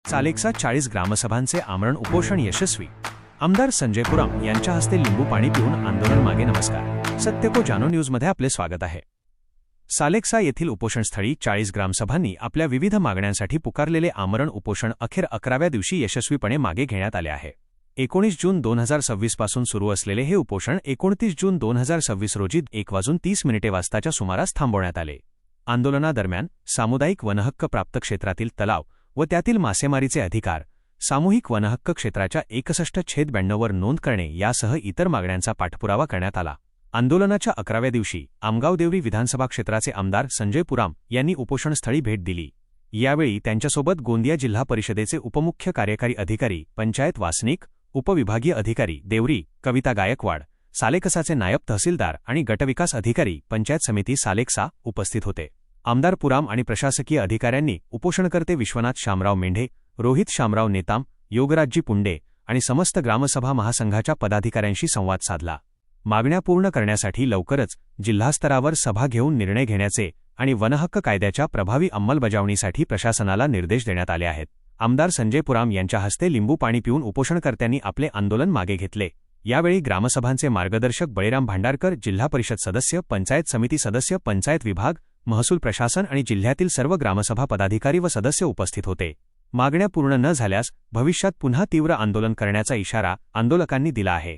सालेकसा 40 ग्रामसभांचे आमरण उपोषण यशस्वी। आमदार संजय पुराम यांच्या हस्ते लिंबू पाणी पिऊन आंदोलन मागे। नमस्कार, सत्य को जानो न्यूजमध्ये आपले स्वागत आहे। सालेकसा येथील उपोषणस्थळी 40 ग्रामसभांनी आपल्या विविध मागण्यांसाठी पुकारलेले आमरण उपोषण अखेर 11व्या दिवशी यशस्वीपणे मागे घेण्यात आले आहे। 19 जून 2026 पासून सुरू असलेले हे उपोषण 29 जून 2026 रोजी 1:30 वाजताच्या सुमारास थांबवण्यात आले। आंदोलनादरम्यान सामुदायिक वनहक्क प्राप्त क्षेत्रातील तलाव व त्यातील मासेमारीचे अधिकार, सामूहिक वनहक्क क्षेत्राच्या 61/92 वर नोंद करणे यासह इतर मागण्यांचा पाठपुरावा करण्यात आला। आंदोलनाच्या 11व्या दिवशी आमगाव देवरी विधानसभा क्षेत्राचे आमदार संजय पुराम यांनी उपोषणस्थळी भेट दिली। यावेळी त्यांच्यासोबत गोंदिया जिल्हा परिषदेचे उपमुख्य कार्यकारी अधिकारी, पंचायत वासनिक, उपविभागीय अधिकारी देवरी, कविता गायकवाड, सालेकसाचे नायब तहसीलदार आणि गटविकास अधिकारी, पंचायत समिती सालेकसा उपस्थित होते। आमदार पुराम आणि प्रशासकीय अधिकाऱ्यांनी उपोषणकर्ते विश्वनाथ शामराव मेंढे, रोहित शामराव नेताम, योगराजजी पुंडे आणि समस्त ग्रामसभा महासंघाच्या पदाधिकाऱ्यांशी संवाद साधला। मागण्या पूर्ण करण्यासाठी लवकरच जिल्हास्तरावर सभा घेऊन निर्णय घेण्याचे आणि वनहक्क कायद्याच्या प्रभावी अंमलबजावणीसाठी प्रशासनाला निर्देश देण्यात आले आहेत। आमदार संजय पुराम यांच्या हस्ते लिंबू पाणी पिऊन उपोषणकर्त्यांनी आपले आंदोलन मागे घेतले। यावेळी ग्रामसभांचे मार्गदर्शक बळीराम भांडारकर, जिल्हा परिषद सदस्य, पंचायत समिती सदस्य, पंचायत विभाग, महसूल प्रशासन आणि जिल्ह्यातील सर्व ग्रामसभा पदाधिकारी व सदस्य उपस्थित होते। मागण्या पूर्ण न झाल्यास भविष्यात पुन्हा तीव्र आंदोलन करण्याचा इशारा आंदोलकांनी दिला आहे।